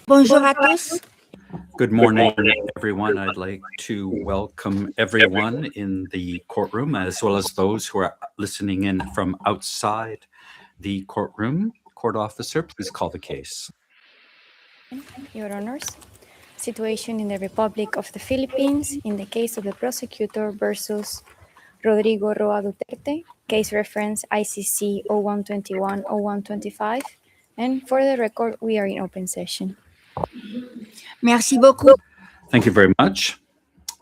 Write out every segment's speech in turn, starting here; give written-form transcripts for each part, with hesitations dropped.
Bonjour à tous. Good morning, everyone. I'd like to welcome everyone in the courtroom, as well as those who are listening in from outside the courtroom. Court officer, please call the case. Your Honors, situation in the Republic of the Philippines in the case of the prosecutor versus Rodrigo Roa Duterte, case reference ICC 0121-0125, and for the record, we are in open session. Merci beaucoup. Thank you very much.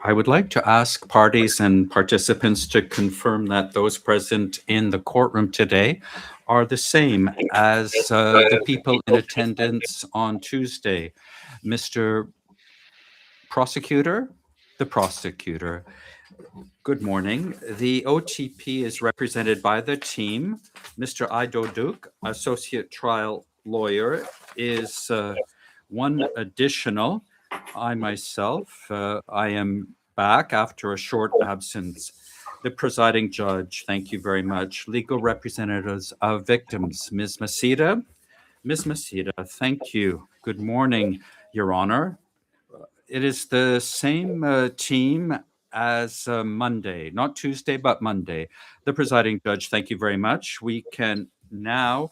I would like to ask parties and participants to confirm that those present in the courtroom today are the same as the people in attendance on Tuesday. Mr. Prosecutor, the prosecutor. Good morning. The OTP is represented by the team. Mr. Ido Duke, associate trial lawyer, is one additional. I myself, I am back after a short absence. The presiding judge, thank you very much. Legal representatives of victims, Ms. Masida. Ms. Masida, thank you. Good morning, Your Honor. It is the same team as Monday, not Tuesday, but Monday. The presiding judge, thank you very much. We can now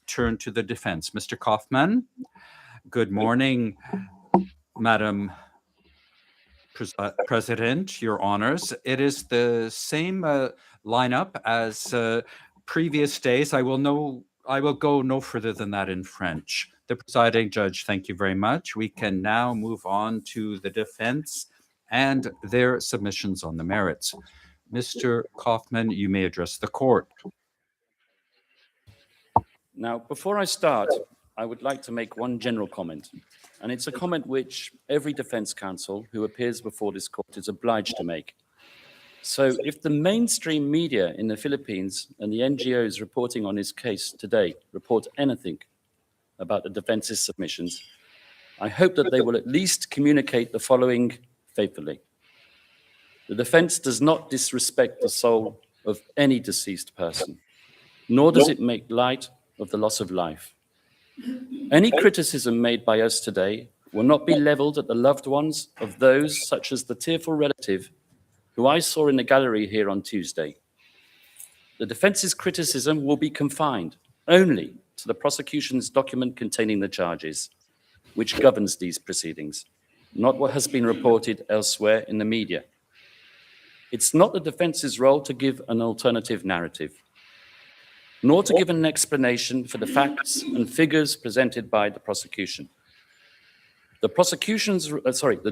turn to the defense. Mr. Kaufman, good morning, Madam President, Your Honors. It is the same lineup as previous days. I will go no further than that in French. The presiding judge, thank you very much. We can now move on to the defense and their submissions on the merits. Mr. Kaufman, you may address the court. Now, before I start, I would like to make one general comment, and it's a comment which every defense counsel who appears before this court is obliged to make. So if the mainstream media in the Philippines and the NGOs reporting on his case today report anything about the defense's submissions, I hope that they will at least communicate the following faithfully. The defense does not disrespect the soul of any deceased person, nor does it make light of the loss of life. Any criticism made by us today will not be leveled at the loved ones of those such as the tearful relative who I saw in the gallery here on Tuesday. The defense's criticism will be confined only to the prosecution's document containing the charges, which governs these proceedings, not what has been reported elsewhere in the media. It's not the defense's role to give an alternative narrative, nor to give an explanation for the facts and figures presented by the prosecution. The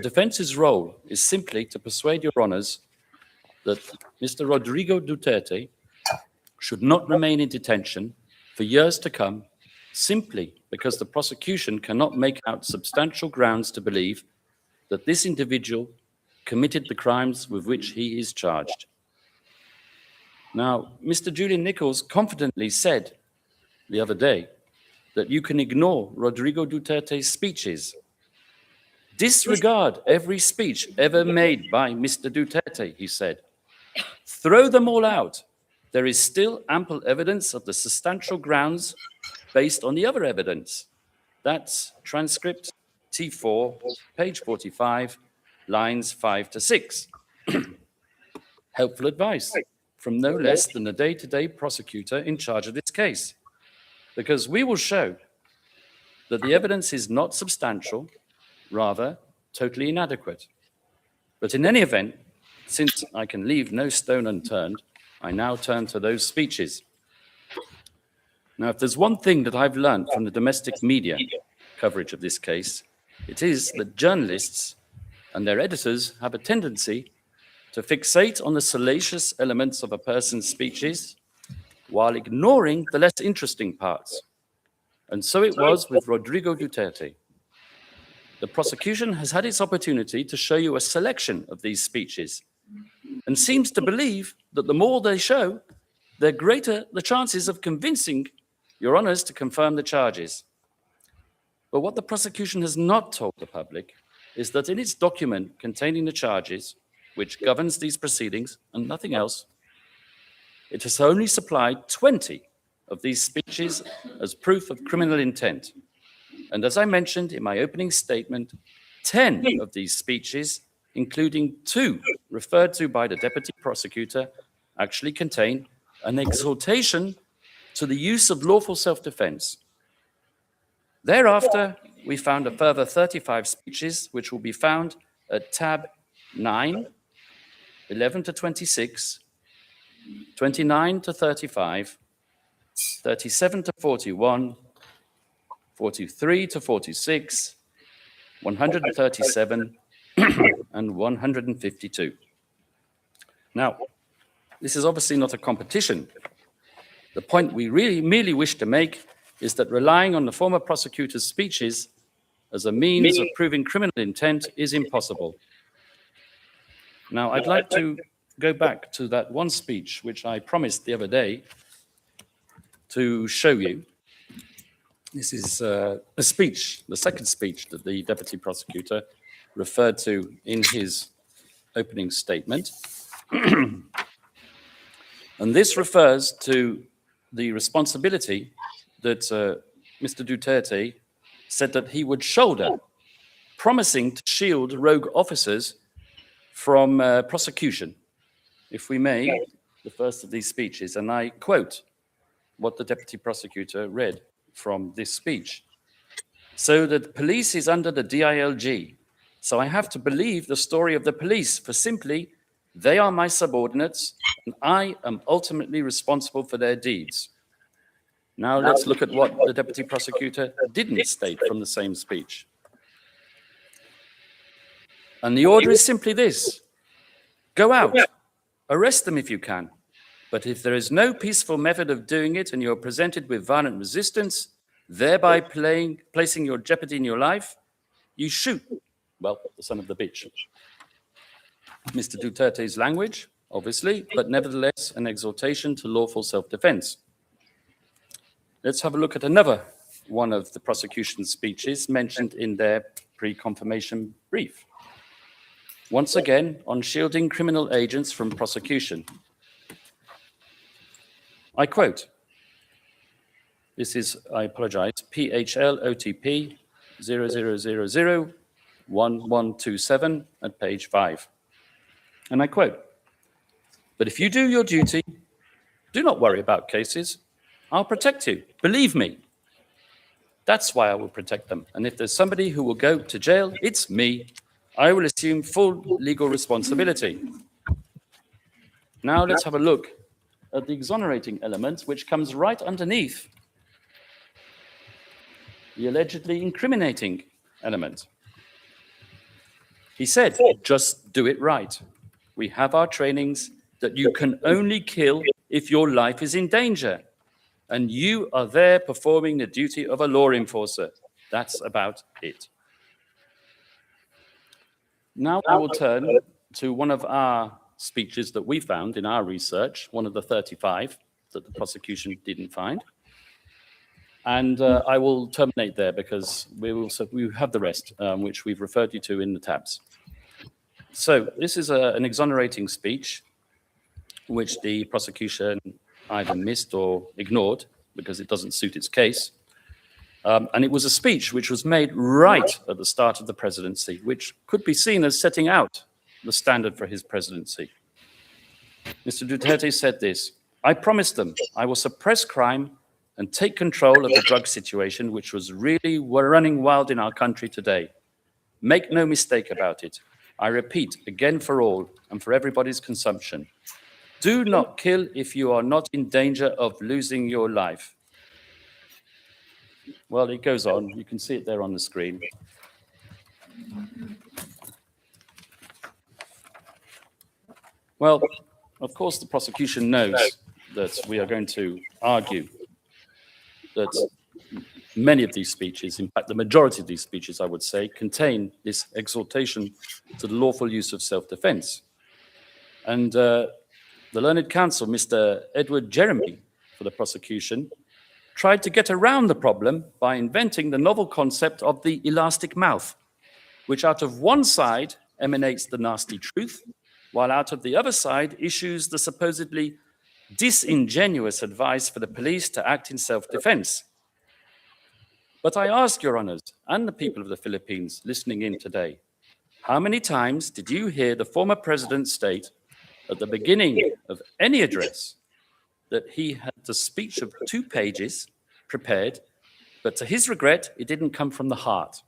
defense's role is simply to persuade your honors that Mr. Rodrigo Duterte should not remain in detention for years to come, simply because the prosecution cannot make out substantial grounds to believe that this individual committed the crimes with which he is charged. Now, Mr. Julian Nichols confidently said the other day that you can ignore Rodrigo Duterte's speeches. Disregard every speech ever made by Mr. Duterte, he said. Throw them all out. There is still ample evidence of the substantial grounds based on the other evidence. That's transcript T4, page 45, lines 5 to 6. Helpful advice from no less than the day-to-day prosecutor in charge of this case, because we will show that the evidence is not substantial, rather totally inadequate. But in any event, since I can leave no stone unturned, I now turn to those speeches. Now, if there's one thing that I've learned from the domestic media coverage of this case, it is that journalists and their editors have a tendency to fixate on the salacious elements of a person's speeches while ignoring the less interesting parts. And so it was with Rodrigo Duterte. The prosecution has had its opportunity to show you a selection of these speeches and seems to believe that the more they show, the greater the chances of convincing your honors to confirm the charges. But what the prosecution has not told the public is that in its document containing the charges, which governs these proceedings and nothing else, it has only supplied 20 of these speeches as proof of criminal intent. And as I mentioned in my opening statement, 10 of these speeches, including 2 referred to by the deputy prosecutor, actually contain an exhortation to the use of lawful self-defense. Thereafter, we found a further 35 speeches, which will be found at tab 9, 11 to 26, 29 to 35, 37 to 41, 43 to 46, 137, and 152. Now, this is obviously not a competition. The point we really merely wish to make is that relying on the former prosecutor's speeches as a means of proving criminal intent is impossible. Now, I'd like to go back to that one speech which I promised the other day to show you. This is a speech, the second speech that the deputy prosecutor referred to in his opening statement. And this refers to the responsibility that Mr. Duterte said that he would shoulder, promising to shield rogue officers from prosecution. If we may, the first of these speeches, and I quote what the deputy prosecutor read from this speech. So the police is under the DILG. So I have to believe the story of the police, for simply, they are my subordinates, and I am ultimately responsible for their deeds. Now let's look at what the deputy prosecutor didn't state from the same speech. And the order is simply this: go out, arrest them if you can. But if there is no peaceful method of doing it and you're presented with violent resistance, thereby placing your jeopardy in your life, you shoot, well, the son of the bitch. Mr. Duterte's language, obviously, but nevertheless an exhortation to lawful self-defense. Let's have a look at another one of the prosecution's speeches mentioned in their pre-confirmation brief. Once again, on shielding criminal agents from prosecution. I quote, this is, I apologize, PHL OTP 00001127 at page 5. And I quote, but if you do your duty, do not worry about cases. I'll protect you. Believe me. That's why I will protect them. And if there's somebody who will go to jail, it's me. I will assume full legal responsibility. Now let's have a look at the exonerating element, which comes right underneath the allegedly incriminating element. He said, just do it right. We have our trainings that you can only kill if your life is in danger. And you are there performing the duty of a law enforcer. That's about it. Now I will turn to one of our speeches that we found in our research, one of the 35 that the prosecution didn't find. And I will terminate there because we have the rest, which we've referred you to in the tabs. So this is an exonerating speech, which the prosecution either missed or ignored because it doesn't suit its case. And it was a speech which was made right at the start of the presidency, which could be seen as setting out the standard for his presidency. Mr. Duterte said this: I promised them I will suppress crime and take control of the drug situation, which was really running wild in our country today. Make no mistake about it. I repeat, again for all and for everybody's consumption. Do not kill if you are not in danger of losing your life. Well, it goes on. You can see it there on the screen. Well, of course, the prosecution knows that we are going to argue that many of these speeches, in fact, the majority of these speeches, I would say, contain this exhortation to the lawful use of self-defense. And the learned counsel, Mr. Edward Jeremy, for the prosecution, tried to get around the problem by inventing the novel concept of the elastic mouth, which out of one side emanates the nasty truth, while out of the other side issues the supposedly disingenuous advice for the police to act in self-defense. But I ask your honors and the people of the Philippines listening in today, how many times did you hear the former president state at the beginning of any address that he had the speech of 2 pages prepared, but to his regret, it didn't come from the heart?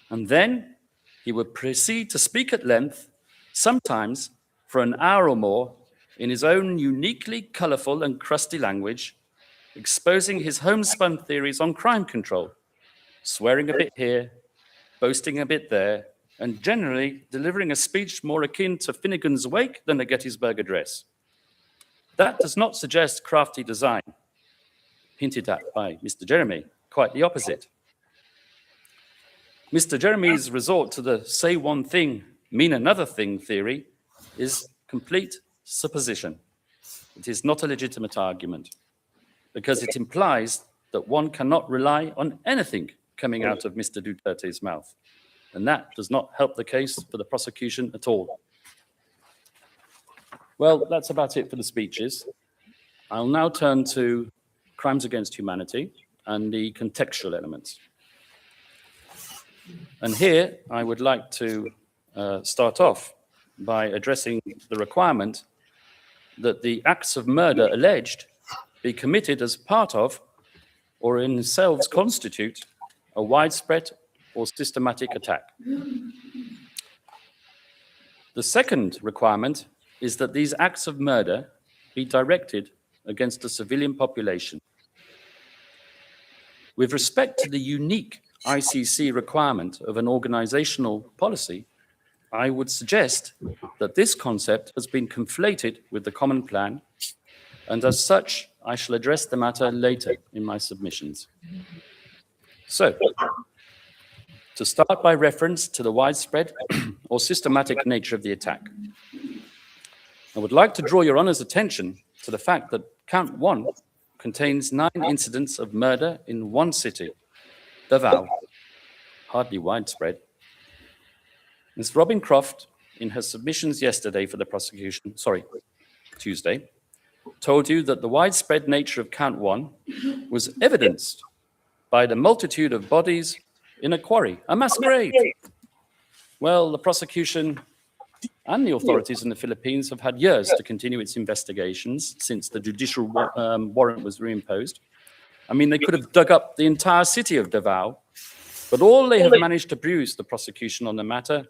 And then he would proceed to speak at length, sometimes for an hour or more, in his own uniquely colorful and crusty language, exposing his homespun theories on crime control, swearing a bit here, boasting a bit there, and generally delivering a speech more akin to Finnegan's Wake than a Gettysburg Address. That does not suggest crafty design, hinted at by Mr. Jeremy, quite the opposite. Mr. Jeremy's resort to the say one thing, mean another thing theory is complete supposition. It is not a legitimate argument because it implies that one cannot rely on anything coming out of Mr. Duterte's mouth. And that does not help the case for the prosecution at all. Well, that's about it for the speeches. I'll now turn to crimes against humanity and the contextual elements. And here I would like to start off by addressing the requirement that the acts of murder alleged be committed as part of or in themselves constitute a widespread or systematic attack. The second requirement is that these acts of murder be directed against the civilian population. With respect to the unique ICC requirement of an organizational policy, I would suggest that this concept has been conflated with the common plan, and as such, I shall address the matter later in my submissions. So, to start by reference to the widespread or systematic nature of the attack, I would like to draw your honor's attention to the fact that count 1 contains 9 incidents of murder in one city, Davao, hardly widespread. Ms. Robin Croft, in her submissions yesterday for the prosecution, Tuesday, told you that the widespread nature of count 1 was evidenced by the multitude of bodies in a quarry, a mass grave. Well, the prosecution and the authorities in the Philippines have had years to continue its investigations since the judicial warrant was reimposed. I mean, they could have dug up the entire city of Davao, but all they have managed to bruise the prosecution on the matter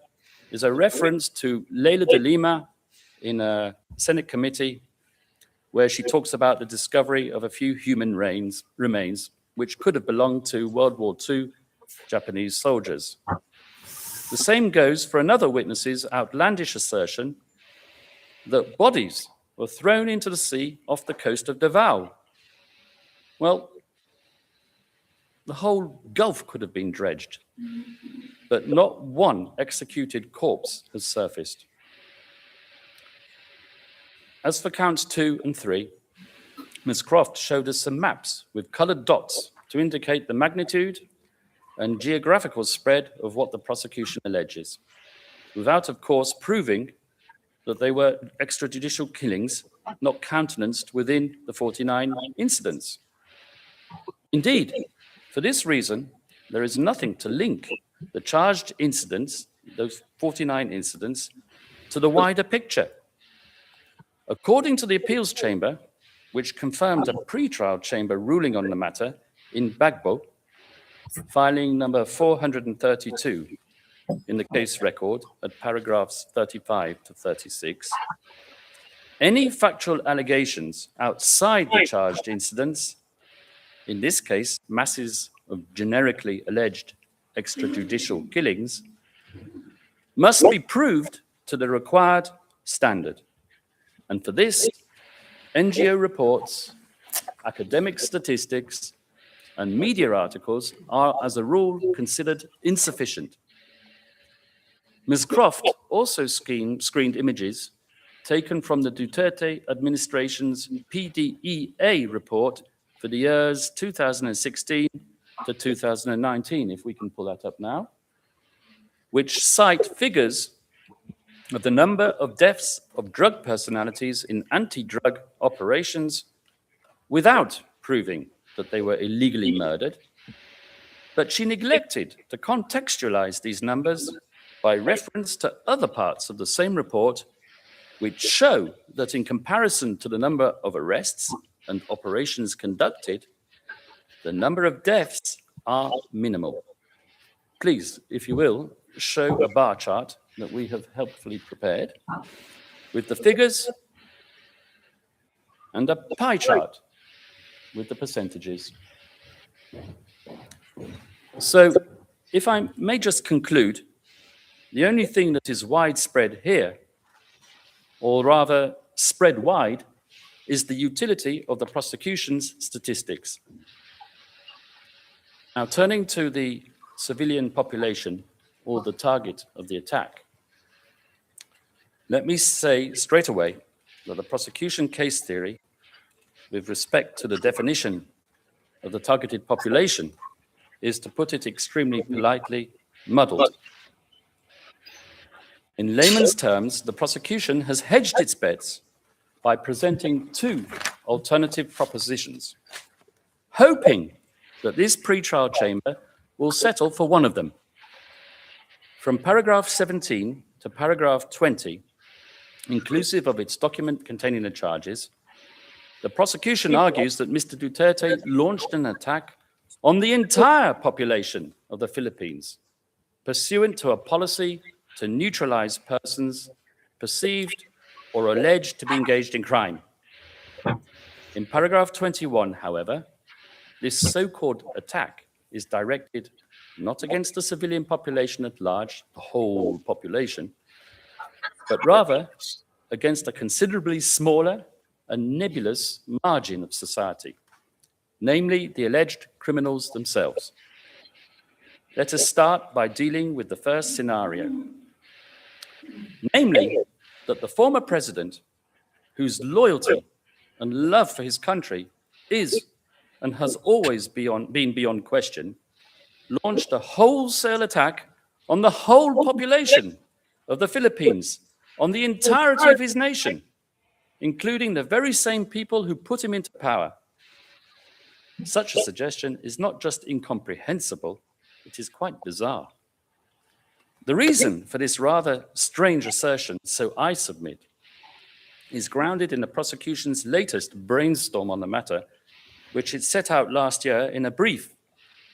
is a reference to Leila de Lima in a Senate committee where she talks about the discovery of a few human remains which could have belonged to World War II Japanese soldiers. The same goes for another witness's outlandish assertion that bodies were thrown into the sea off the coast of Davao. Well, the whole Gulf could have been dredged, but not one executed corpse has surfaced. As for counts 2 and 3, Ms. Croft showed us some maps with colored dots to indicate the magnitude and geographical spread of what the prosecution alleges, without, of course, proving that they were extrajudicial killings not countenanced within the 49 incidents. Indeed, for this reason, there is nothing to link the charged incidents, those 49 incidents, to the wider picture. According to the appeals chamber, which confirmed a pre-trial chamber ruling on the matter in Bagbo, filing number 432 in the case record at paragraphs 35 to 36, any factual allegations outside the charged incidents, in this case, masses of generically alleged extrajudicial killings, must be proved to the required standard. And for this, NGO reports, academic statistics, and media articles are, as a rule, considered insufficient. Ms. Croft also screened images taken from the Duterte administration's PDEA report for the years 2016 to 2019, if we can pull that up now, which cite figures of the number of deaths of drug personalities in anti-drug operations without proving that they were illegally murdered, but she neglected to contextualize these numbers by reference to other parts of the same report, which show that in comparison to the number of arrests and operations conducted, the number of deaths are minimal. Please, if you will, show a bar chart that we have helpfully prepared with the figures and a pie chart with the percentages. So, if I may just conclude, the only thing that is widespread here, or rather spread wide, is the utility of the prosecution's statistics. Now, turning to the civilian population, or the target of the attack, let me say straight away that the prosecution case theory, with respect to the definition of the targeted population, is, to put it extremely politely, muddled. In layman's terms, the prosecution has hedged its bets by presenting two alternative propositions, hoping that this pre-trial chamber will settle for one of them. From paragraph 17 to paragraph 20, inclusive of its document containing the charges, the prosecution argues that Mr. Duterte launched an attack on the entire population of the Philippines, pursuant to a policy to neutralize persons perceived or alleged to be engaged in crime. In paragraph 21, however, this so-called attack is directed not against the civilian population at large, the whole population, but rather against a considerably smaller and nebulous margin of society, namely the alleged criminals themselves. Let us start by dealing with the first scenario, namely that the former president, whose loyalty and love for his country is and has always been beyond question, launched a wholesale attack on the whole population of the Philippines, on the entirety of his nation, including the very same people who put him into power. Such a suggestion is not just incomprehensible, it is quite bizarre. The reason for this rather strange assertion, so I submit, is grounded in the prosecution's latest brainstorm on the matter, which it set out last year in a brief,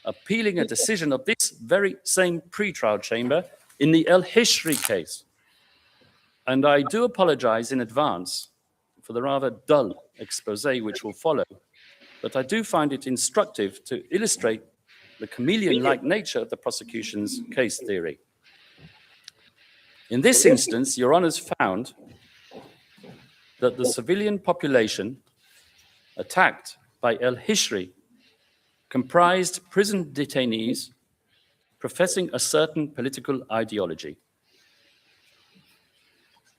appealing a decision of this very same pre-trial chamber in the El Hishri case. And I do apologize in advance for the rather dull expose which will follow, but I do find it instructive to illustrate the chameleon-like nature of the prosecution's case theory. In this instance, Your Honours found that the civilian population attacked by El Hishri comprised prison detainees professing a certain political ideology.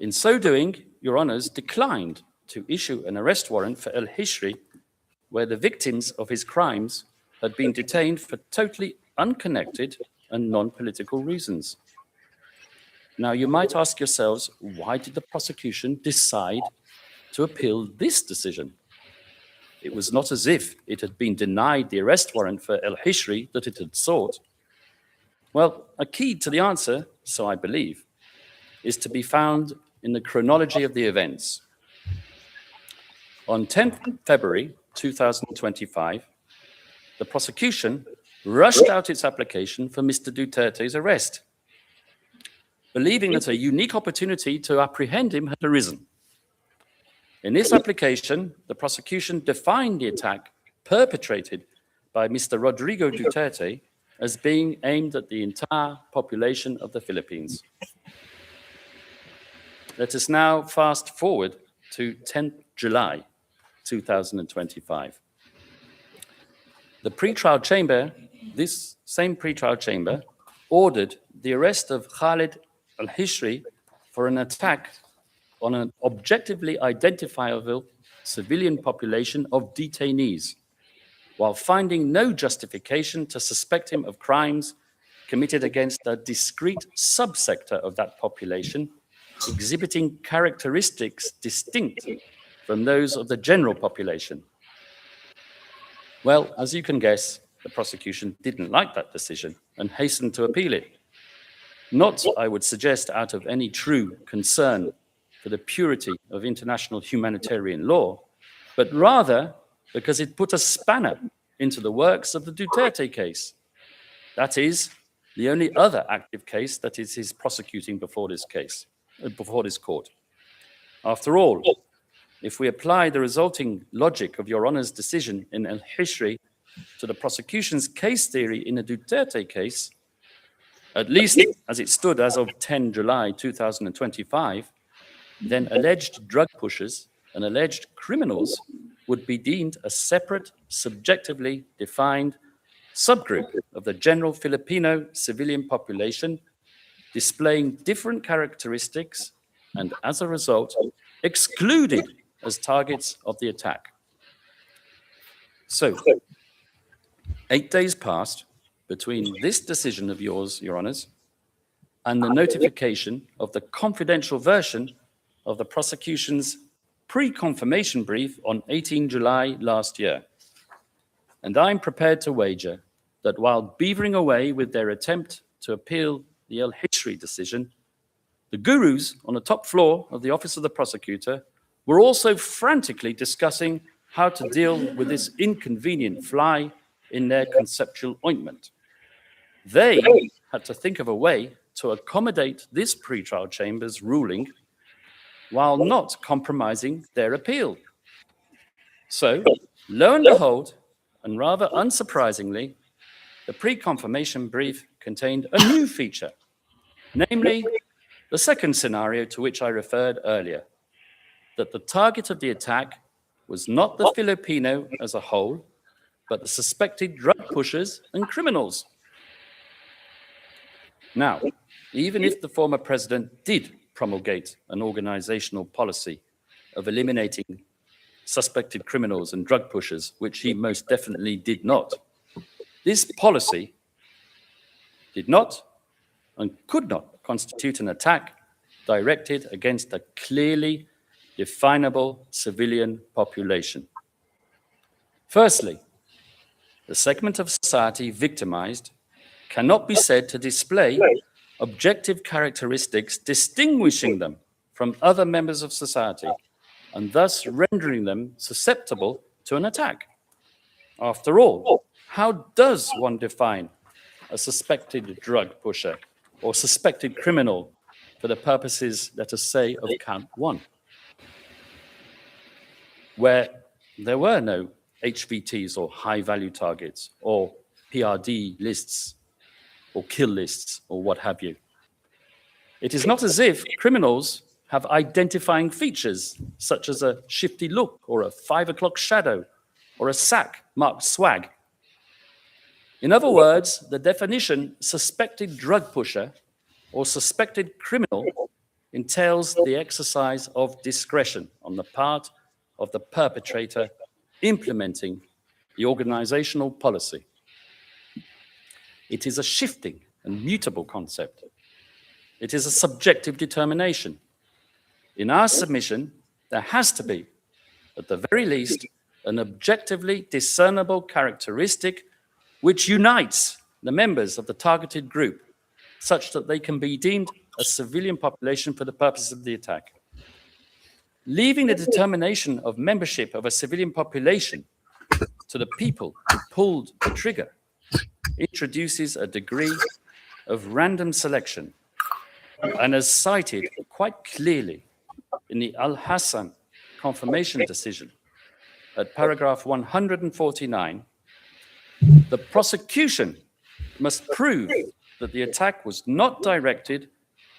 In so doing, Your Honours declined to issue an arrest warrant for El Hishri, where the victims of his crimes had been detained for totally unconnected and non-political reasons. Now, you might ask yourselves, why did the prosecution decide to appeal this decision? It was not as if it had been denied the arrest warrant for El Hishri that it had sought. Well, a key to the answer, so I believe, is to be found in the chronology of the events. On 10th February 2025, the prosecution rushed out its application for Mr. Duterte's arrest, believing that a unique opportunity to apprehend him had arisen. In this application, the prosecution defined the attack perpetrated by Mr. Rodrigo Duterte as being aimed at the entire population of the Philippines. Let us now fast forward to 10th July 2025. The pre-trial chamber, this same pre-trial chamber, ordered the arrest of Khalid al-Hishri for an attack on an objectively identifiable civilian population of detainees, while finding no justification to suspect him of crimes committed against a discrete subsector of that population, exhibiting characteristics distinct from those of the general population. Well, as you can guess, the prosecution didn't like that decision and hastened to appeal it. Not, I would suggest, out of any true concern for the purity of international humanitarian law, but rather because it put a spanner into the works of the Duterte case. That is the only other active case that is his prosecuting before this court. After all, if we apply the resulting logic of Your Honour's decision in El Hishri to the prosecution's case theory in the Duterte case, at least as it stood as of 10 July 2025, then alleged drug pushers and alleged criminals would be deemed a separate, subjectively defined subgroup of the general Filipino civilian population, displaying different characteristics and, as a result, excluded as targets of the attack. So, 8 days passed between this decision of yours, Your Honours, and the notification of the confidential version of the prosecution's pre-confirmation brief on 18 July last year. And I'm prepared to wager that while beavering away with their attempt to appeal the El Hishri decision, the gurus on the top floor of the Office of the Prosecutor were also frantically discussing how to deal with this inconvenient fly in their conceptual ointment. They had to think of a way to accommodate this pretrial chamber's ruling while not compromising their appeal. So, lo and behold, and rather unsurprisingly, the pre-confirmation brief contained a new feature, namely the second scenario to which I referred earlier, that the target of the attack was not the Filipino as a whole, but the suspected drug pushers and criminals. Now, even if the former president did promulgate an organizational policy of eliminating suspected criminals and drug pushers, which he most definitely did not, this policy did not and could not constitute an attack directed against a clearly definable civilian population. Firstly, the segment of society victimized cannot be said to display objective characteristics distinguishing them from other members of society and thus rendering them susceptible to an attack. After all, how does one define a suspected drug pusher or suspected criminal for the purposes, let us say, of count one, where there were no HVTs or high-value targets or PRRD lists or kill lists or what have you? It is not as if criminals have identifying features such as a shifty look or a 5 o'clock shadow or a sack marked swag. In other words, the definition suspected drug pusher or suspected criminal entails the exercise of discretion on the part of the perpetrator implementing the organizational policy. It is a shifting and mutable concept. It is a subjective determination. In our submission, there has to be, at the very least, an objectively discernible characteristic which unites the members of the targeted group such that they can be deemed a civilian population for the purposes of the attack. Leaving the determination of membership of a civilian population to the people who pulled the trigger introduces a degree of random selection, and as cited quite clearly in the Al-Hassan confirmation decision at paragraph 149, the prosecution must prove that the attack was not directed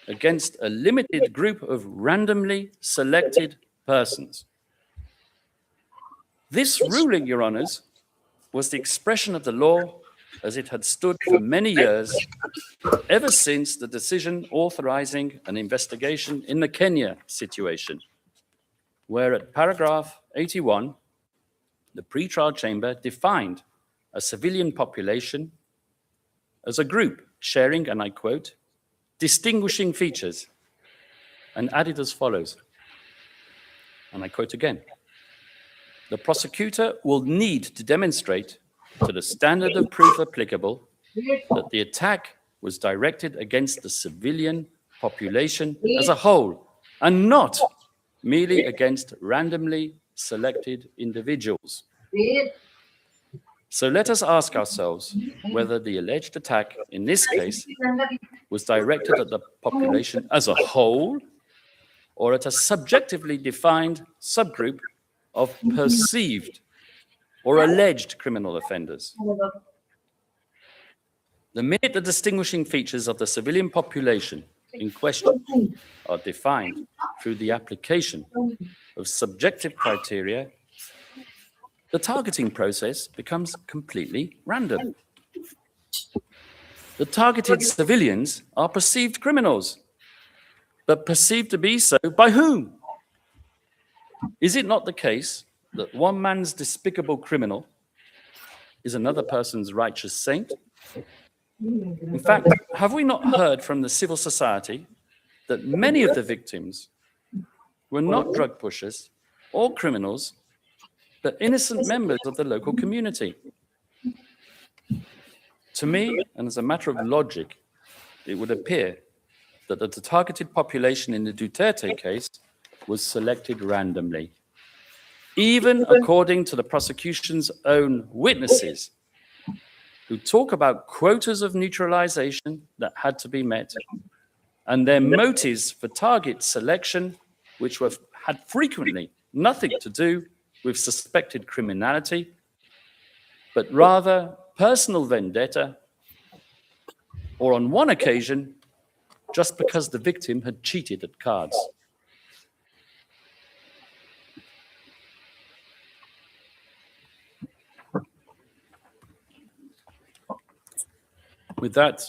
against a limited group of randomly selected persons. This ruling, Your Honours, was the expression of the law as it had stood for many years, ever since the decision authorizing an investigation in the Kenya situation, where at paragraph 81, the pretrial chamber defined a civilian population as a group sharing, and I quote, distinguishing features, and added as follows, and I quote again, the prosecutor will need to demonstrate to the standard of proof applicable that the attack was directed against the civilian population as a whole and not merely against randomly selected individuals. So let us ask ourselves whether the alleged attack in this case was directed at the population as a whole or at a subjectively defined subgroup of perceived or alleged criminal offenders. The minute the distinguishing features of the civilian population in question are defined through the application of subjective criteria, the targeting process becomes completely random. The targeted civilians are perceived criminals, but perceived to be so by whom? Is it not the case that one man's despicable criminal is another person's righteous saint? In fact, have we not heard from the civil society that many of the victims were not drug pushers or criminals, but innocent members of the local community? To me, and as a matter of logic, it would appear that the targeted population in the Duterte case was selected randomly, even according to the prosecution's own witnesses, who talk about quotas of neutralization that had to be met, and their motives for target selection, which had frequently nothing to do with suspected criminality, but rather personal vendetta, or on one occasion, just because the victim had cheated at cards. With that,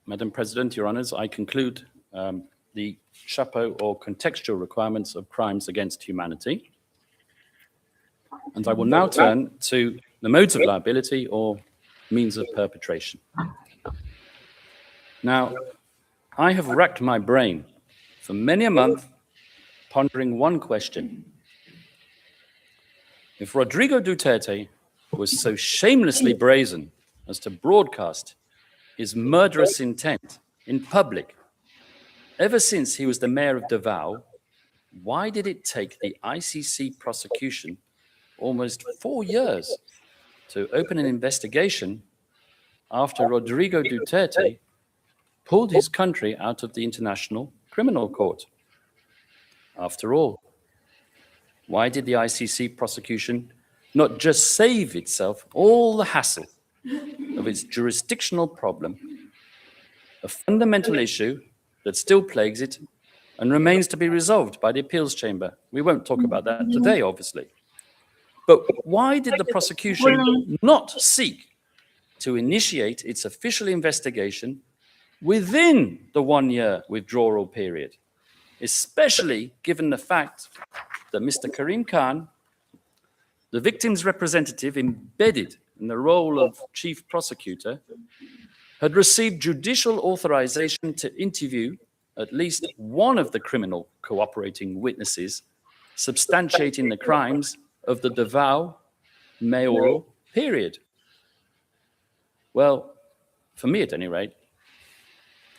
Madam President, Your Honours, I conclude the chapeau or contextual requirements of crimes against humanity. And I will now turn to the modes of liability or means of perpetration. Now, I have racked my brain for many a month pondering one question. If Rodrigo Duterte was so shamelessly brazen as to broadcast his murderous intent in public ever since he was the mayor of Davao, why did it take the ICC prosecution almost 4 years to open an investigation after Rodrigo Duterte pulled his country out of the International Criminal Court? After all, why did the ICC prosecution not just save itself all the hassle of its jurisdictional problem, a fundamental issue that still plagues it and remains to be resolved by the appeals chamber? We won't talk about that today, obviously. But why did the prosecution not seek to initiate its official investigation within the 1-year withdrawal period, especially given the fact that Mr. Karim Khan, the victim's representative embedded in the role of chief prosecutor, had received judicial authorization to interview at least one of the criminal cooperating witnesses substantiating the crimes of the Davao mayoral period? Well, for me at any rate,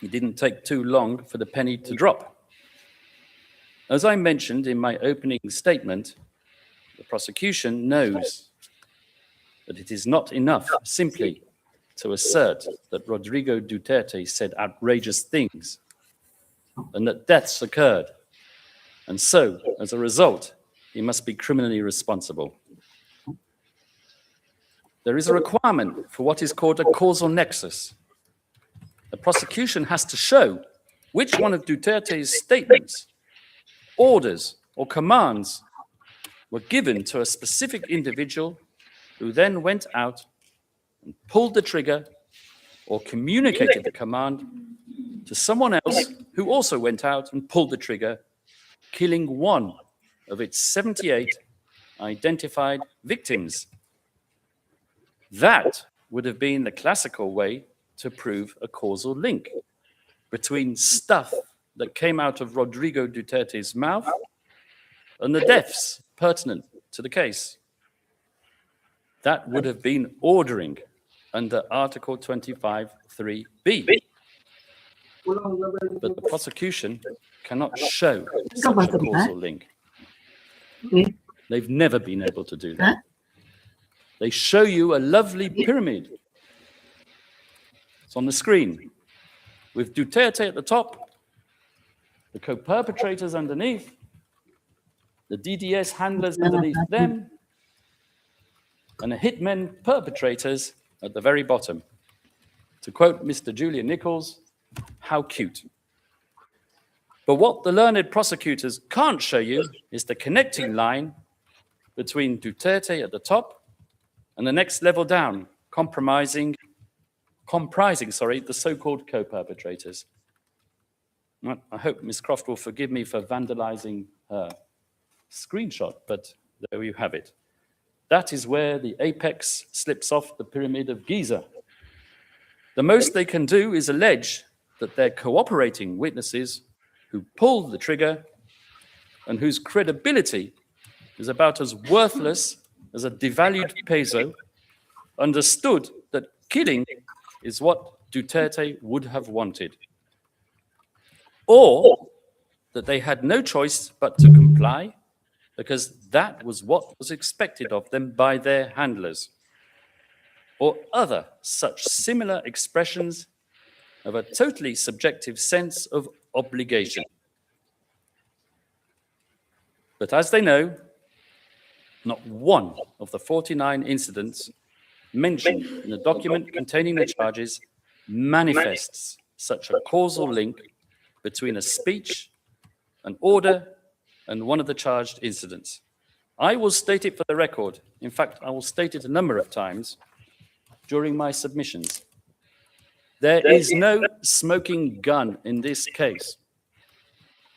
it didn't take too long for the penny to drop. As I mentioned in my opening statement, the prosecution knows that it is not enough simply to assert that Rodrigo Duterte said outrageous things and that deaths occurred. And so, as a result, he must be criminally responsible. There is a requirement for what is called a causal nexus. The prosecution has to show which one of Duterte's statements, orders, or commands were given to a specific individual who then went out and pulled the trigger or communicated the command to someone else who also went out and pulled the trigger, killing one of its 78 identified victims. That would have been the classical way to prove a causal link between stuff that came out of Rodrigo Duterte's mouth and the deaths pertinent to the case. That would have been ordering under Article 25(3)(b. But the prosecution cannot show such a causal link. They've never been able to do that. They show you a lovely pyramid. It's on the screen, with Duterte at the top, the co-perpetrators underneath, the DDS handlers underneath them, and the hitmen perpetrators at the very bottom. To quote Mr. Julian Nichols, how cute. But what the learned prosecutors can't show you is the connecting line between Duterte at the top and the next level down, comprising the so-called co-perpetrators. I hope Ms. Croft will forgive me for vandalizing her screenshot, but there you have it. That is where the apex slips off the Pyramid of Giza. The most they can do is allege that they're cooperating witnesses who pulled the trigger and whose credibility is about as worthless as a devalued peso, understood that killing is what Duterte would have wanted, or that they had no choice but to comply because that was what was expected of them by their handlers, or other such similar expressions of a totally subjective sense of obligation. But as they know, not one of the 49 incidents mentioned in the document containing the charges manifests such a causal link between a speech, an order, and one of the charged incidents. I will state it for the record. In fact, I will state it a number of times during my submissions. There is no smoking gun in this case.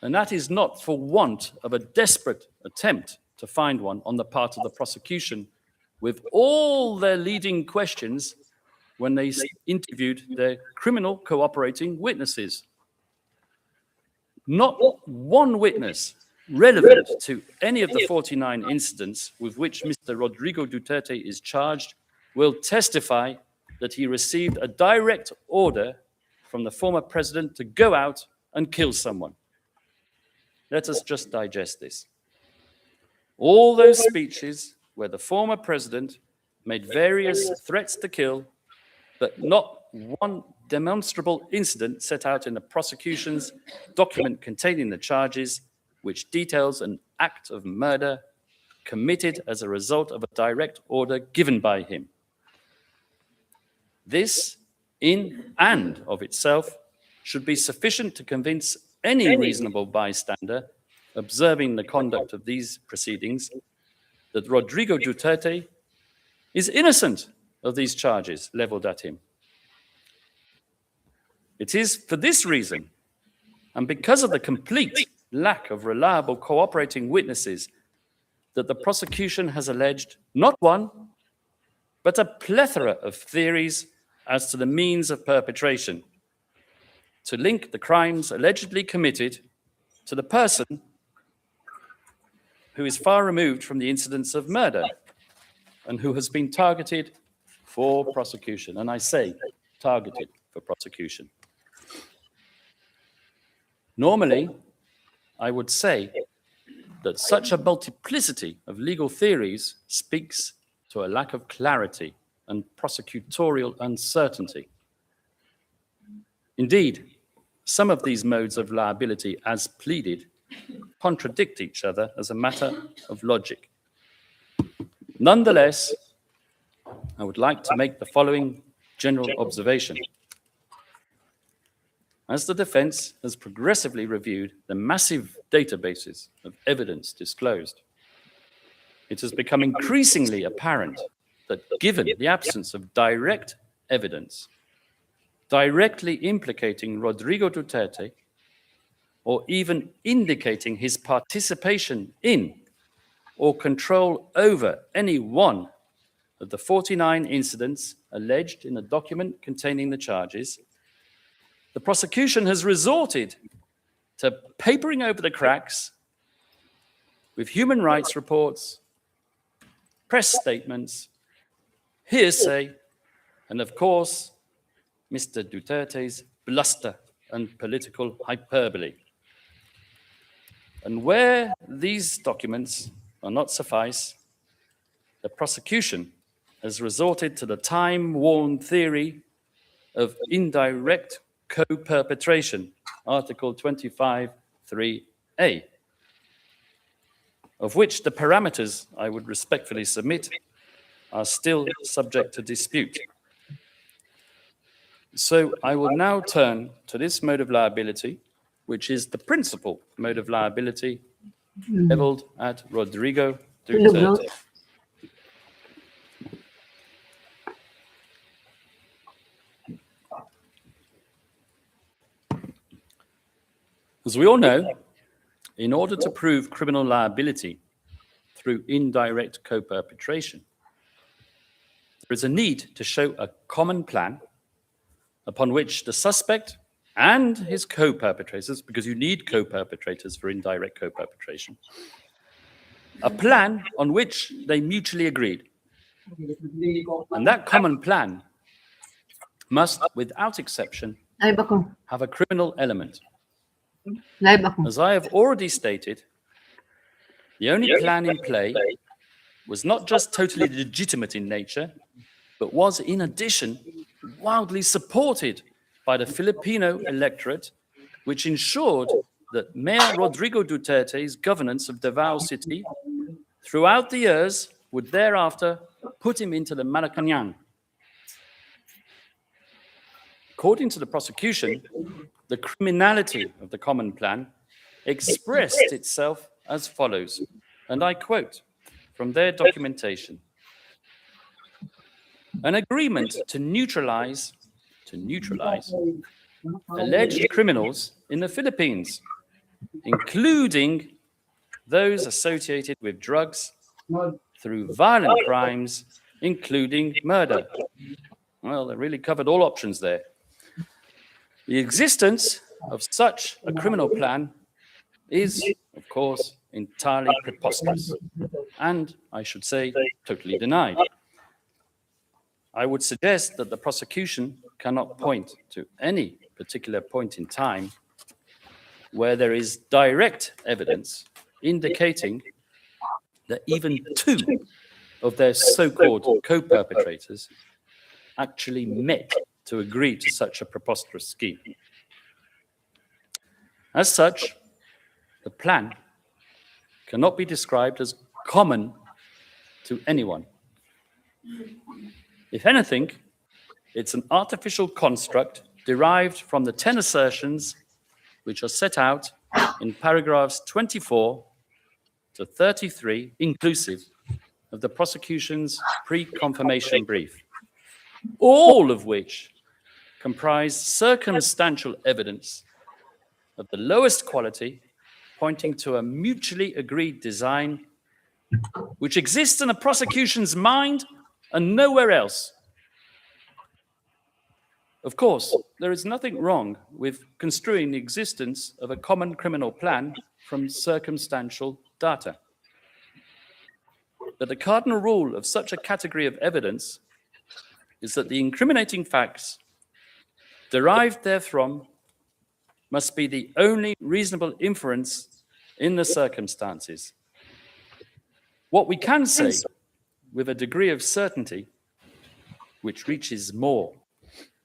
And that is not for want of a desperate attempt to find one on the part of the prosecution with all their leading questions when they interviewed their criminal cooperating witnesses. Not one witness relevant to any of the 49 incidents with which Mr. Rodrigo Duterte is charged will testify that he received a direct order from the former president to go out and kill someone. Let us just digest this. All those speeches where the former president made various threats to kill, but not one demonstrable incident set out in the prosecution's document containing the charges, which details an act of murder committed as a result of a direct order given by him. This, in and of itself, should be sufficient to convince any reasonable bystander observing the conduct of these proceedings that Rodrigo Duterte is innocent of these charges leveled at him. It is for this reason, and because of the complete lack of reliable cooperating witnesses, that the prosecution has alleged not one, but a plethora of theories as to the means of perpetration, to link the crimes allegedly committed to the person who is far removed from the incidents of murder and who has been targeted for prosecution. And I say targeted for prosecution. Normally, I would say that such a multiplicity of legal theories speaks to a lack of clarity and prosecutorial uncertainty. Indeed, some of these modes of liability, as pleaded, contradict each other as a matter of logic. Nonetheless, I would like to make the following general observation. As the defense has progressively reviewed the massive databases of evidence disclosed, it has become increasingly apparent that given the absence of direct evidence directly implicating Rodrigo Duterte, or even indicating his participation in or control over any one of the 49 incidents alleged in the document containing the charges, the prosecution has resorted to papering over the cracks with human rights reports, press statements, hearsay, and of course, Mr. Duterte's bluster and political hyperbole. And where these documents are not suffice, the prosecution has resorted to the time-worn theory of indirect co-perpetration, Article 25(3)(a), of which the parameters I would respectfully submit are still subject to dispute. So I will now turn to this mode of liability, which is the principal mode of liability leveled at Rodrigo Duterte. As we all know, in order to prove criminal liability through indirect co-perpetration, there is a need to show a common plan upon which the suspect and his co-perpetrators, because you need co-perpetrators for indirect co-perpetration, a plan on which they mutually agreed. And that common plan must, without exception, have a criminal element. As I have already stated, the only plan in play was not just totally legitimate in nature, but was in addition wildly supported by the Filipino electorate, which ensured that Mayor Rodrigo Duterte's governance of Davao City throughout the years would thereafter put him into the Malacanang. According to the prosecution, the criminality of the common plan expressed itself as follows, and I quote from their documentation: an agreement to neutralize alleged criminals in the Philippines, including those associated with drugs, through violent crimes, including murder. Well, they really covered all options there. The existence of such a criminal plan is, of course, entirely preposterous, and I should say, totally denied. I would suggest that the prosecution cannot point to any particular point in time where there is direct evidence indicating that even two of their so-called co-perpetrators actually met to agree to such a preposterous scheme. As such, the plan cannot be described as common to anyone. If anything, it's an artificial construct derived from the 10 assertions which are set out in paragraphs 24 to 33, inclusive of the prosecution's pre-confirmation brief, all of which comprise circumstantial evidence of the lowest quality, pointing to a mutually agreed design which exists in the prosecution's mind and nowhere else. Of course, there is nothing wrong with construing the existence of a common criminal plan from circumstantial data. But the cardinal rule of such a category of evidence is that the incriminating facts derived therefrom must be the only reasonable inference in the circumstances. What we can say with a degree of certainty, which reaches more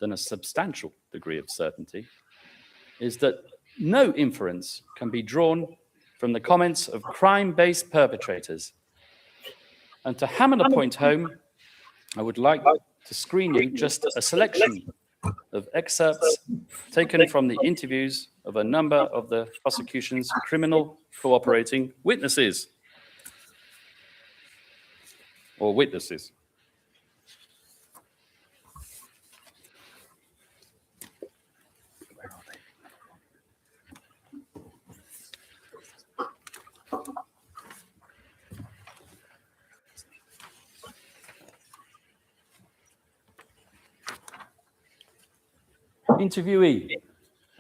than a substantial degree of certainty, is that no inference can be drawn from the comments of crime-based perpetrators. And to hammer the point home, I would like to screen you just a selection of excerpts taken from the interviews of a number of the prosecution's criminal cooperating witnesses. Or witnesses. Interviewee: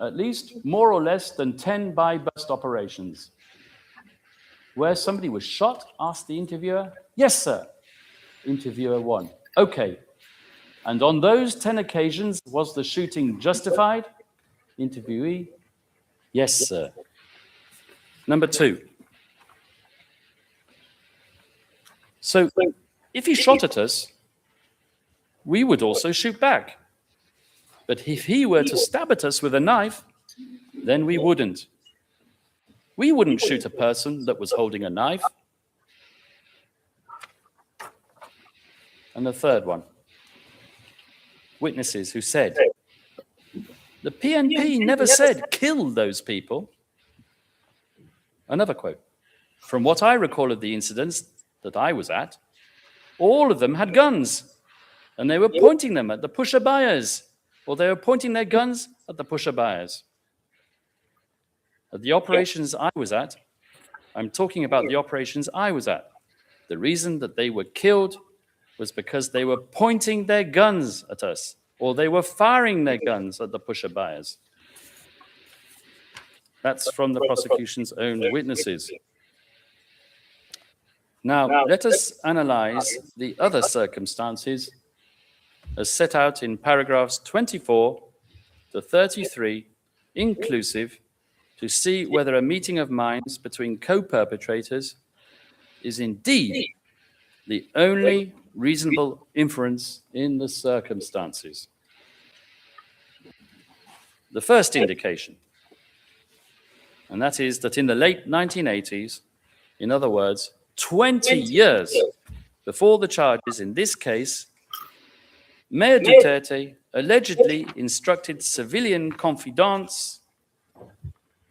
at least more or less than 10 buy-bust operations. Where somebody was shot, asked the interviewer. Yes, sir. Interviewer 1. Okay. And on those 10 occasions, was the shooting justified? Interviewee, yes, sir. Number 2. So if he shot at us, we would also shoot back. But if he were to stab at us with a knife, then we wouldn't. We wouldn't shoot a person that was holding a knife. And the third one, witnesses who said, the PNP never said kill those people. Another quote, from what I recall of the incidents that I was at, all of them had guns, and they were pointing them at the pusher-buyers, or they were pointing their guns at the pusher-buyers. At the operations I was at, I'm talking about the operations I was at. The reason that they were killed was because they were pointing their guns at us, or they were firing their guns at the pusher-buyers. That's from the prosecution's own witnesses. Now, let us analyze the other circumstances as set out in paragraphs 24 to 33, inclusive, to see whether a meeting of minds between co-perpetrators is indeed the only reasonable inference in the circumstances. The first indication, and that is that in the late 1980s, in other words, 20 years before the charges in this case, Mayor Duterte allegedly instructed civilian confidants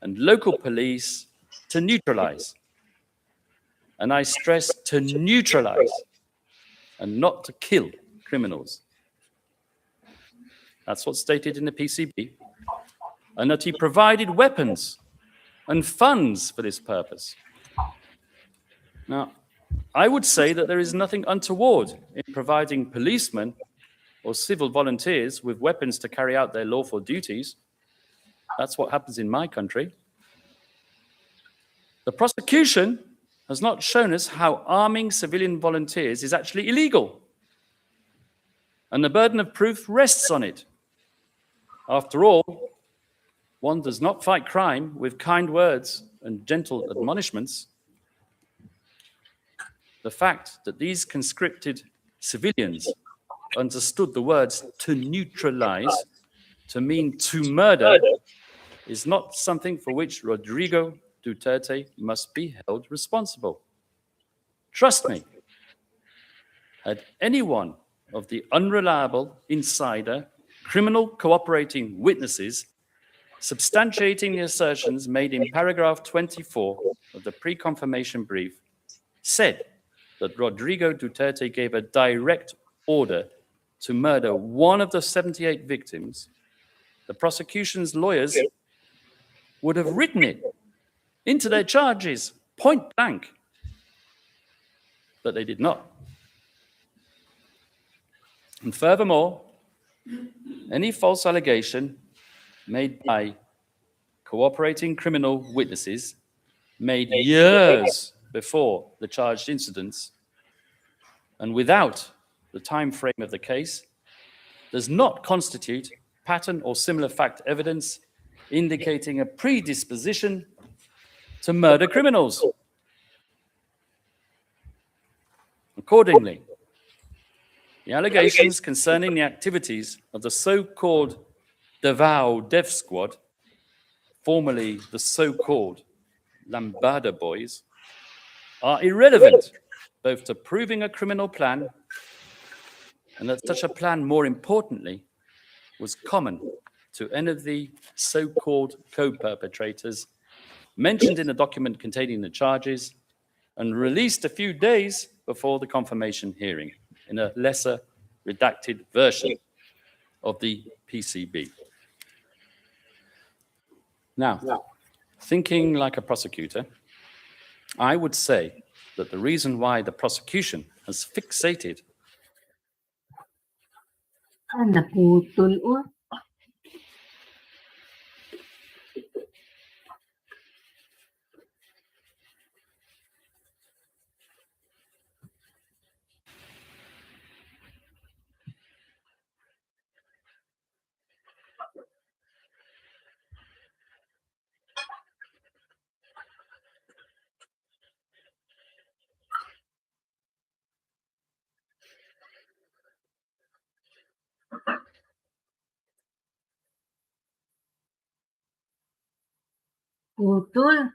and local police to neutralize. And I stress to neutralize and not to kill criminals. That's what's stated in the PCB. And that he provided weapons and funds for this purpose. Now, I would say that there is nothing untoward in providing policemen or civil volunteers with weapons to carry out their lawful duties. That's what happens in my country. The prosecution has not shown us how arming civilian volunteers is actually illegal. And the burden of proof rests on it. After all, one does not fight crime with kind words and gentle admonishments. The fact that these conscripted civilians understood the words to neutralize to mean to murder is not something for which Rodrigo Duterte must be held responsible. Trust me, had any one of the unreliable, insider, criminal cooperating witnesses substantiating the assertions made in paragraph 24 of the pre-confirmation brief said that Rodrigo Duterte gave a direct order to murder one of the 78 victims, the prosecution's lawyers would have written it into their charges, point blank. But they did not. And furthermore, any false allegation made by cooperating criminal witnesses made years before the charged incidents and without the time frame of the case does not constitute pattern or similar fact evidence indicating a predisposition to murder criminals. Accordingly, the allegations concerning the activities of the so-called Davao Dev Squad, formerly the so-called Lambada Boys, are irrelevant both to proving a criminal plan and that such a plan, more importantly, was common to any of the so-called co-perpetrators mentioned in the document containing the charges and released a few days before the confirmation hearing in a lesser redacted version of the PCB. Now, thinking like a prosecutor, I would say that the reason why the prosecution has fixated naputol. Naputol.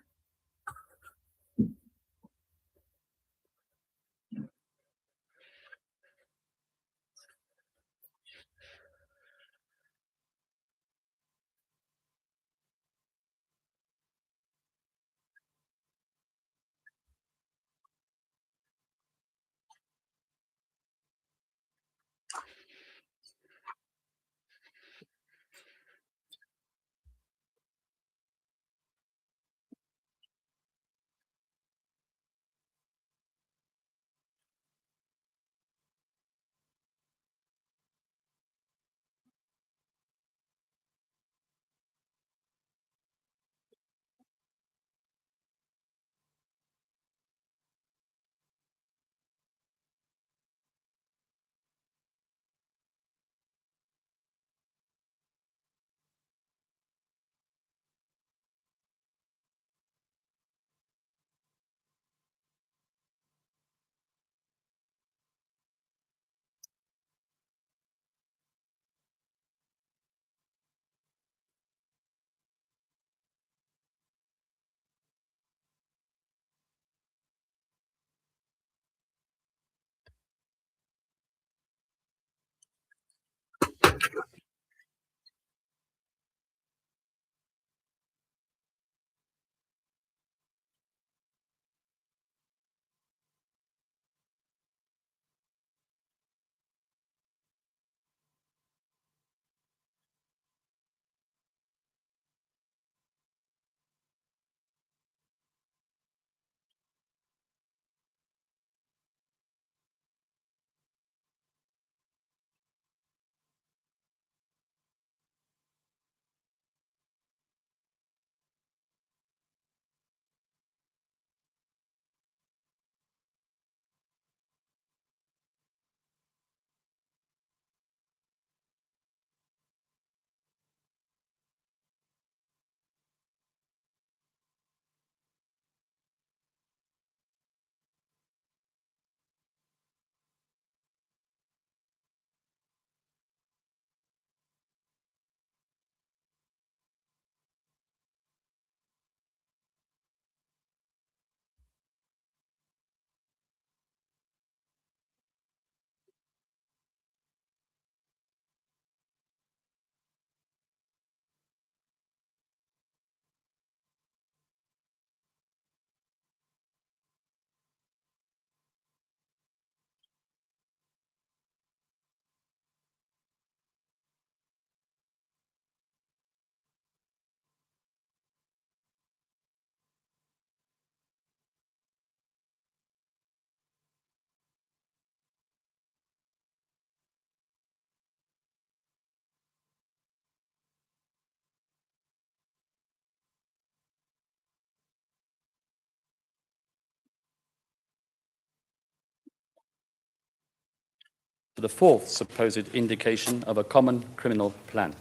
For the fourth supposed indication of a common criminal plan,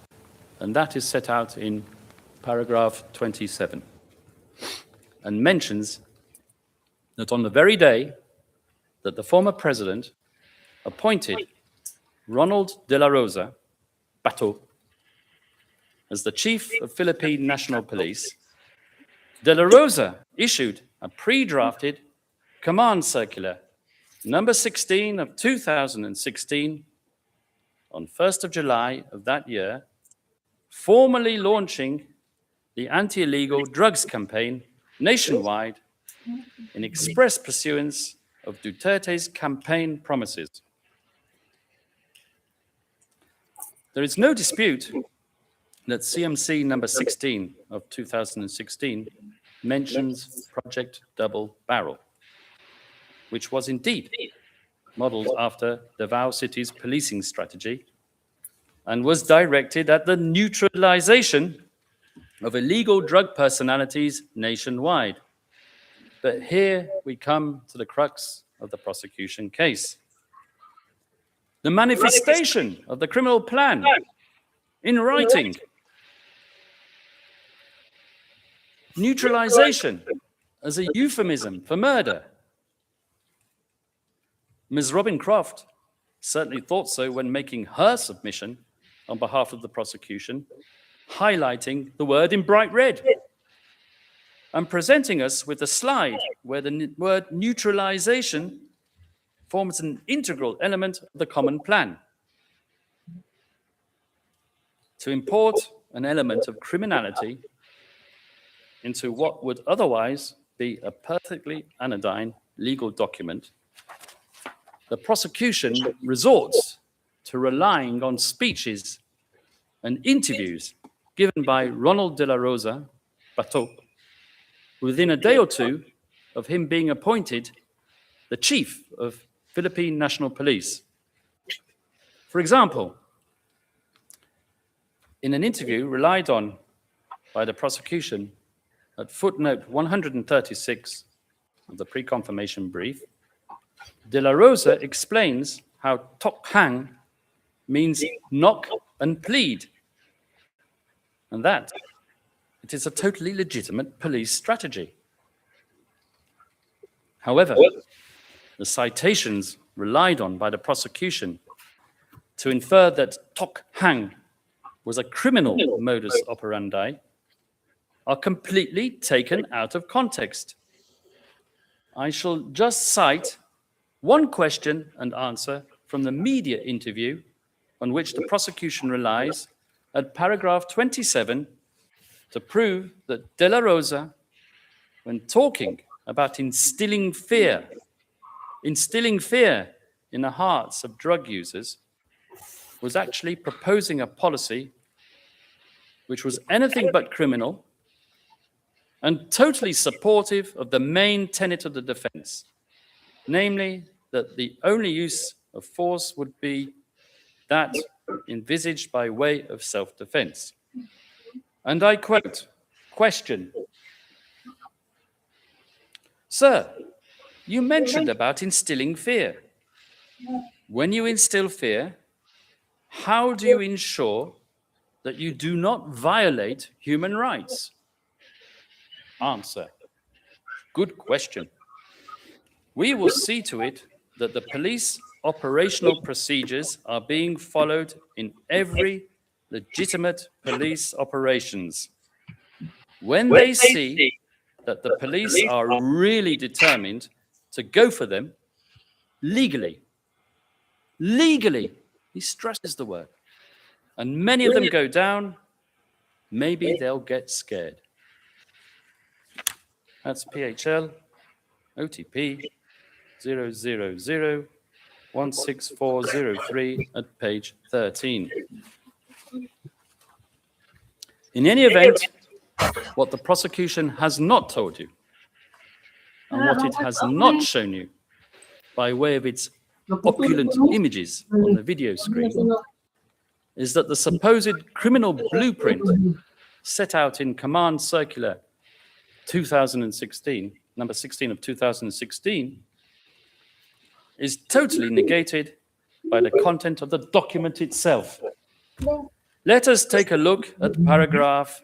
and that is set out in paragraph 27, and mentions that on the very day that the former president appointed Ronald de la Rosa, Bato, as the chief of Philippine National Police, de la Rosa issued a pre-drafted command circular number 16 of 2016 on 1st of July of that year, formally launching the anti-illegal drugs campaign nationwide in express pursuance of Duterte's campaign promises. There is no dispute that CMC number 16 of 2016 mentions Project Double Barrel, which was indeed modeled after Davao City's policing strategy and was directed at the neutralization of illegal drug personalities nationwide. But here we come to the crux of the prosecution case. The manifestation of the criminal plan in writing. Neutralization as a euphemism for murder. Ms. Robin Croft certainly thought so when making her submission on behalf of the prosecution, highlighting the word in bright red. and presenting us with a slide where the word neutralization forms an integral element of the common plan. To import an element of criminality into what would otherwise be a perfectly anodyne legal document, the prosecution resorts to relying on speeches and interviews given by Ronald de la Rosa Bato within a day or two of him being appointed the chief of Philippine National Police. For example, in an interview relied on by the prosecution at footnote 136 of the pre-confirmation brief, De La Rosa explains how tok hang means knock and plead, and that it is a totally legitimate police strategy. However, the citations relied on by the prosecution to infer that tok hang was a criminal modus operandi are completely taken out of context. I shall just cite one question and answer from the media interview on which the prosecution relies at paragraph 27 to prove that De La Rosa, when talking about instilling fear in the hearts of drug users, was actually proposing a policy which was anything but criminal and totally supportive of the main tenet of the defense, namely that the only use of force would be that envisaged by way of self-defense. And I quote, question, "Sir, you mentioned about instilling fear. When you instill fear, how do you ensure that you do not violate human rights?" Answer, good question. We will see to it that the police operational procedures are being followed in every legitimate police operations. When they see that the police are really determined to go for them legally, he stresses the word, and many of them go down, maybe they'll get scared. That's PHL OTP 000-16403 at page 13. In any event, what the prosecution has not told you, and what it has not shown you by way of its opulent images on the video screen, is that the supposed criminal blueprint set out in Command Circular 2016, number 16 of 2016, is totally negated by the content of the document itself. Let us take a look at paragraph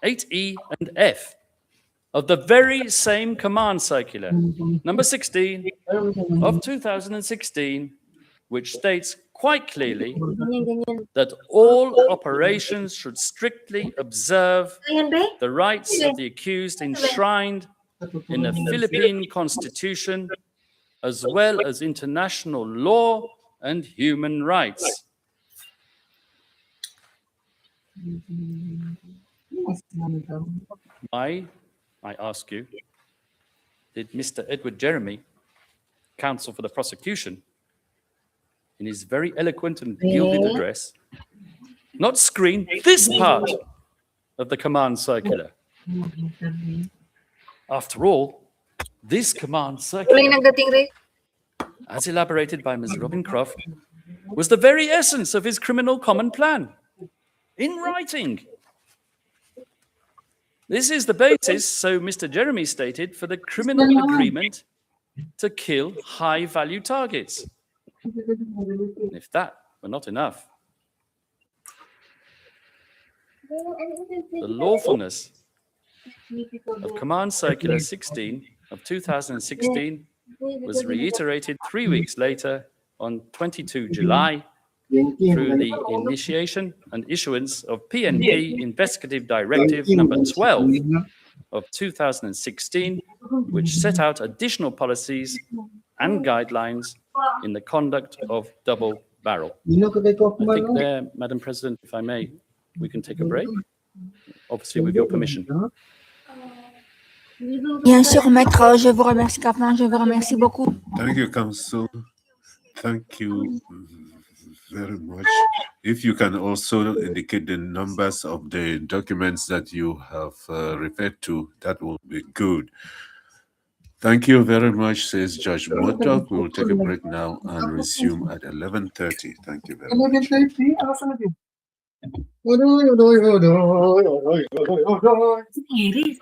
8E and F of the very same Command Circular, number 16 of 2016, which states quite clearly that all operations should strictly observe the rights of the accused enshrined in the Philippine Constitution, as well as international law and human rights. I ask you, did Mr. Edward Jeremy, counsel for the prosecution, in his very eloquent and gilded address, not screen this part of the Command Circular? After all, this Command Circular, as elaborated by Ms. Robin Croft, was the very essence of his criminal common plan, in writing. This is the basis, so Mr. Jeremy stated, for the criminal agreement to kill high-value targets. And if that were not enough, the lawfulness of Command Circular 16 of 2016 was reiterated 3 weeks later on 22 July through the initiation and issuance of PNP Investigative Directive number 12 of 2016, which set out additional policies and guidelines in the conduct of double barrel. I think there, Madam President, if I may, we can take a break, obviously with your permission. Bien sûr, maître, je vous remercie, Captain, je vous remercie beaucoup. Thank you, Council. Thank you very much. If you can also indicate the numbers of the documents that you have referred to, that will be good. Thank you very much, says Judge Motok. We will take a break now and resume at 11:30. Thank you very much. Iris.